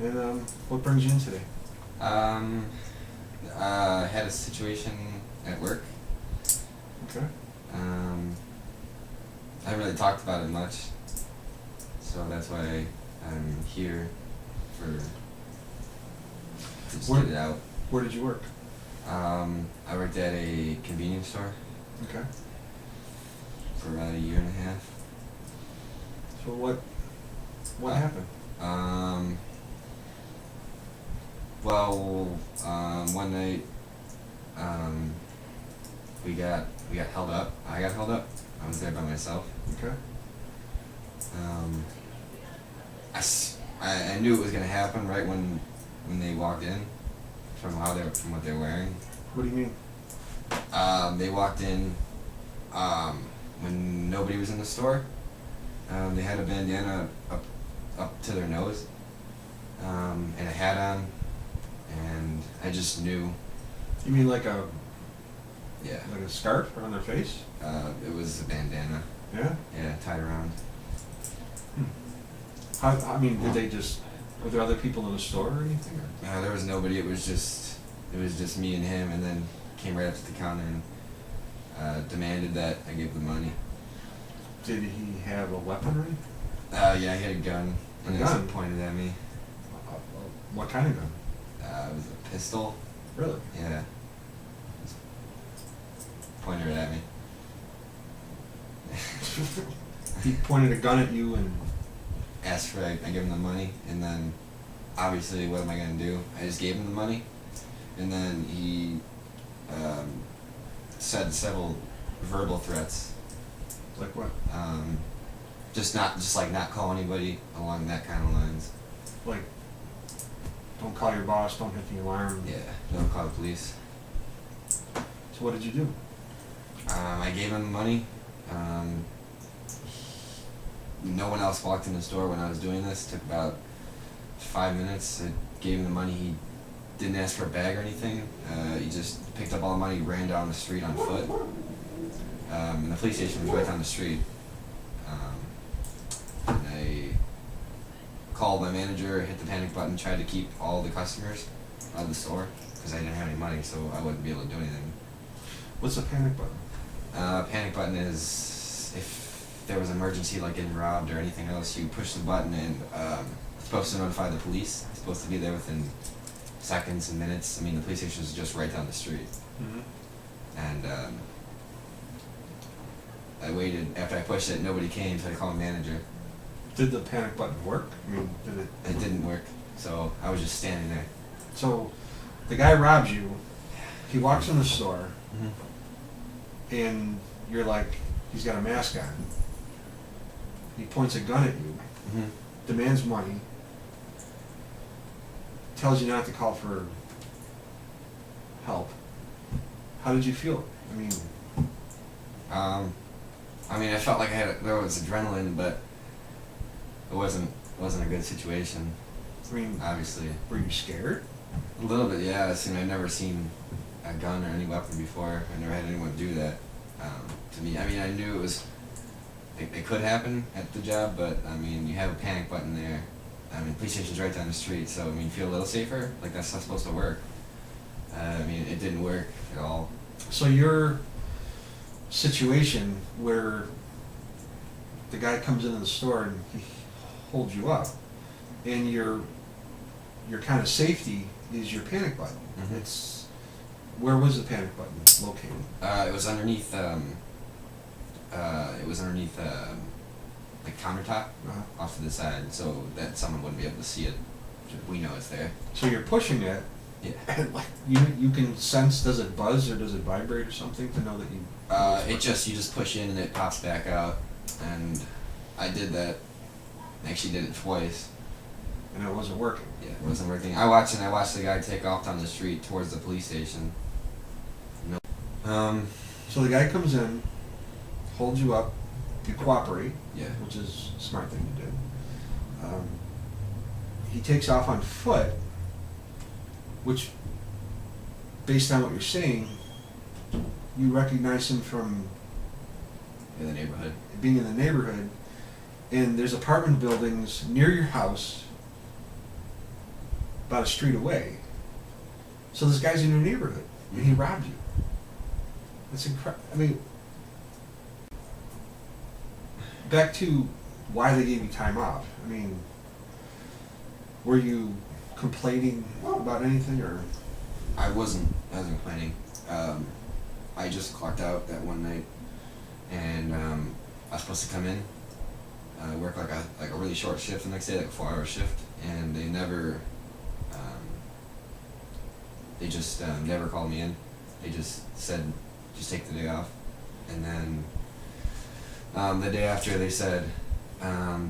And what brings you in today? Had a situation at work. Okay. I haven't really talked about it much, so that's why I'm here to just get it out. Where did you work? I worked at a convenience store Okay. for about a year and a half. So what happened? One night, we got held up. I got held up. I was there by myself. Okay. I knew it was gonna happen right when they walked in, from what they're wearing. What do you mean? They walked in when nobody was in the store. They had a bandana up to their nose, and a hat on, and I just knew. You mean like Yeah. a scarf around their face? It was a bandana. Yeah. Yeah, tied around. Did they just? Were there other people in the store or anything? Or? There was nobody. It was just me and him, and then came right up to the counter and demanded that I give the money. Did he have a weapon or anything? Yeah, he had a gun. A and gun? He pointed at me. What kind of gun? It was a pistol. Really? Yeah. Pointed it at me. He pointed a gun at you and. Asked for I give him the money, and then obviously what am I gonna do? I just gave him the money, and then he said several verbal threats. Like what? Just not call anybody along that kind of lines. Like, don't call your boss, don't hit the alarm. Yeah, don't call the police. So what did you do? I gave him the money. No one else walked in the store when I was doing this. It took about 5 minutes. I gave him the money. He didn't ask for a bag or anything. He just picked up all the money, ran down the street on foot. And the police station was right down the street. And I called my manager, hit the panic button, tried to keep all the customers out of the store because I didn't have any money, so I wouldn't be able to do anything. What's a panic button? Panic button is if there was an emergency like getting robbed or anything else, you push the button and it's supposed to notify the police. It's supposed to be there within seconds and minutes. I mean, the police station is just right down the street. Mm-hmm. And I waited. After I pushed it, nobody came, so I called the manager. Did the panic button work? I mean, did it? It didn't work, so I was just standing there. So, the guy robs you. He walks in the store, and you're like, he's got a mask on. He points a gun at you, demands money, tells you not to call for help. How did you feel? I felt like there was adrenaline, but it wasn't a good situation. Obviously. Were you scared? A little bit, yeah. I've never seen a gun or any weapon before. I never had anyone do that to me. I knew it could happen at the job, but you have a panic button there. Police station's right down the street, so you feel a little safer. Like that's not supposed to work. It didn't work at all. So your situation where the guy comes into the store and he holds you up, and your kind of safety is your panic button. Mm-hmm. Where was the panic button located? It was underneath. The countertop off to the side, so that someone wouldn't be able to see it. We know it's there. So you're pushing it. Yeah. And like you can sense, does it buzz or does it vibrate or something to know that you? You just push in and it pops back out, and I did that. Actually, did it twice. And it wasn't working. Yeah, it wasn't working. I watched the guy take off down the street towards the police station. No. So the guy comes in, holds you up, you cooperate. Yeah. Which is a smart thing to do. He takes off on foot, which, based on what you're saying, you recognize him from In the neighborhood. being in the neighborhood, and there's apartment buildings near your house, about a street away. So this guy's in your neighborhood, and he robbed you. That's incredible. I mean, back to why they gave you time off. I mean, were you complaining about anything, or? I wasn't complaining. I just clocked out that one night, and I was supposed to come in, work like a really short shift the next day, like a 4-hour shift, and they never, they just never called me in. They just said, just take the day off, and then the day after they said,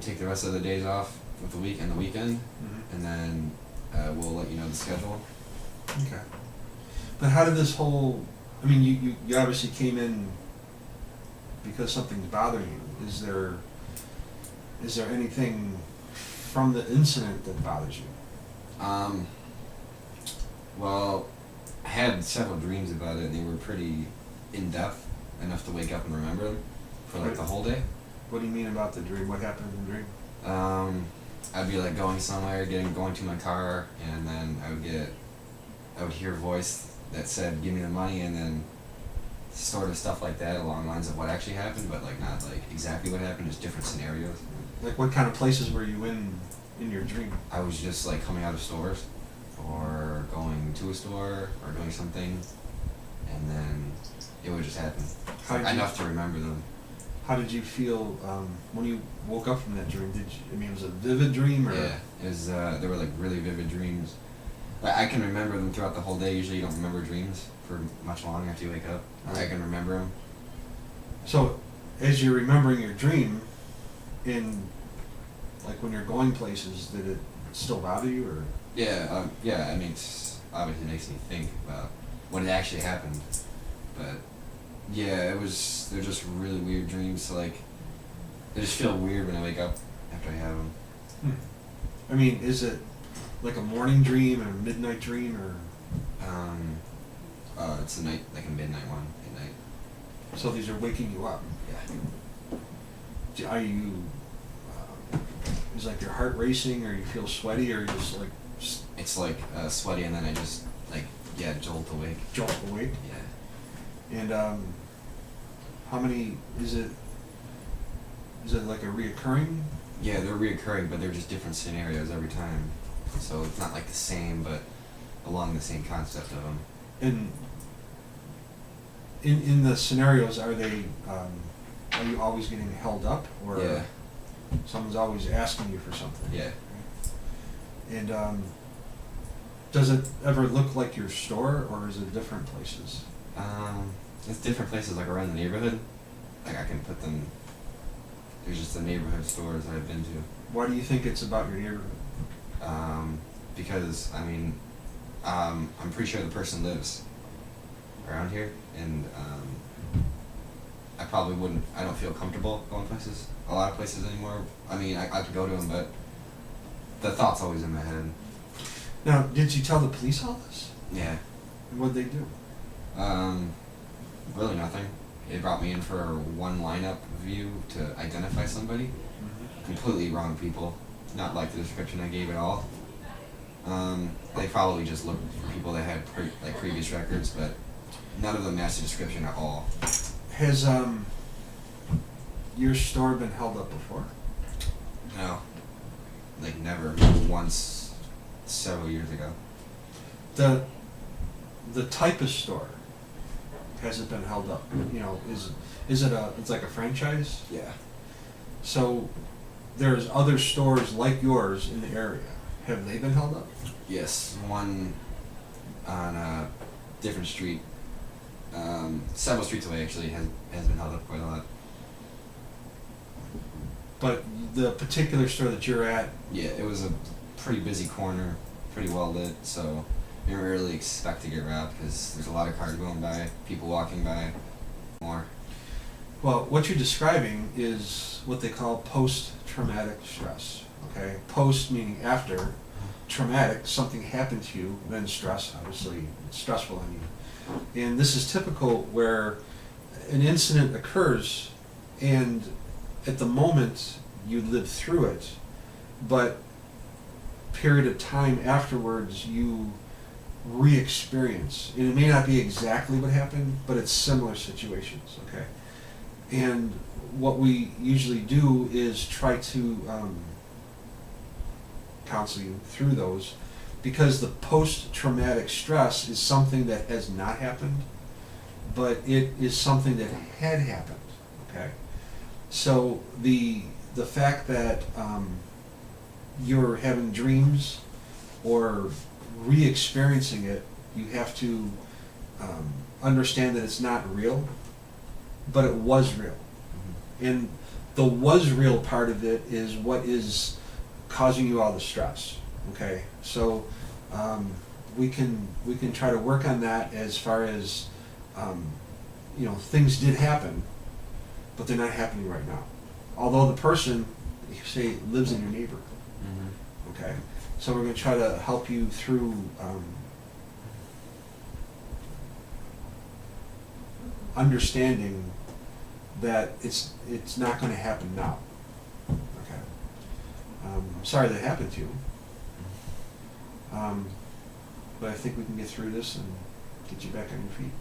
take the rest of the days off with the week and the weekend, and then we'll let you know the schedule. Okay. But how did this whole, I mean, you obviously came in because something's bothering you. Is there anything from the incident that bothers you? Well, I had several dreams about it, and they were pretty in-depth, enough to wake up and remember them for like the whole day. What do you mean about the dream? What happened in the dream? I'd be like going somewhere, going to my car, and then I would hear a voice that said, "Give me the money," and then sort of stuff like that along the lines of what actually happened, but like not like exactly what happened, just different scenarios. Like what kind of places were you in your dream? I was just like coming out of stores, or going to a store, or doing something, and then it would just happen. Enough to remember them. How did you feel when you woke up from that dream? I mean, was it a vivid dream, or? Yeah, it was. They were like really vivid dreams. I can remember them throughout the whole day. Usually, you don't remember dreams for much long after you wake up. I can remember them. So, as you're remembering your dream, like when you're going places, did it still bother you, or? Yeah, yeah. I mean, obviously makes me think about what had actually happened, but yeah, they're just really weird dreams. So like, they just feel weird when I wake up after I have them. I mean, is it like a morning dream or a midnight dream, or? It's a night, like a midnight one at night. So these are waking you up. Yeah. Are you? Is like your heart racing, or you feel sweaty, or you just like? It's like sweaty, and then I just like jolt awake. Jolt awake. Yeah. And how many is it? Is it like a reoccurring? Yeah, they're reoccurring, but they're just different scenarios every time. So it's not like the same, but along the same concept of them. And in the scenarios, are you always getting held up, or Yeah. someone's always asking you for something? Yeah. And does it ever look like your store, or is it different places? It's different places, like around the neighborhood. Like I can put them. There's just the neighborhood stores I've been to. Why do you think it's about your neighborhood? Because I mean, I'm pretty sure the person lives around here, and I probably wouldn't. I don't feel comfortable going places, a lot of places anymore. I mean, I could go to them, but the thought's always in my head. Now, did you tell the police all this? Yeah. And what'd they do? Really nothing. They brought me in for one lineup view to identify somebody. Completely wrong people. Not like the description I gave at all. They probably just looked for people that had previous records, but none of them matched the description at all. Has your store been held up before? No. Like never. Once, several years ago. The type of store, has it been held up? You know, is it it's like a franchise? Yeah. So there's other stores like yours in the area. Have they been held up? Yes, one on a different street, several streets away actually, has been held up quite a lot. But the particular store that you're at, Yeah, it was a pretty busy corner, pretty well lit, so you don't really expect to get robbed because there's a lot of cars going by, people walking by, more. well, what you're describing is what they call post-traumatic stress. Okay, post meaning after, traumatic, something happened to you, then stress, obviously, it's stressful on you. And this is typical where an incident occurs and at the moment you live through it, but period of time afterwards you re-experience. And it may not be exactly what happened, but it's similar situations, okay? And what we usually do is try to counsel you through those, because the post-traumatic stress is something that has not happened, but it is something that had happened, okay? So the fact that you're having dreams or re-experiencing it, you have to understand that it's not real, but it was real. And the was real part of it is what is causing you all the stress, okay? So we can try to work on that as far as, you know, things did happen, but they're not happening right now. Although the person, you say, lives in your neighborhood, okay? So we're going to try to help you through understanding that it's not going to happen now. Okay. Sorry that happened to you. But I think we can get through this and get you back on your feet.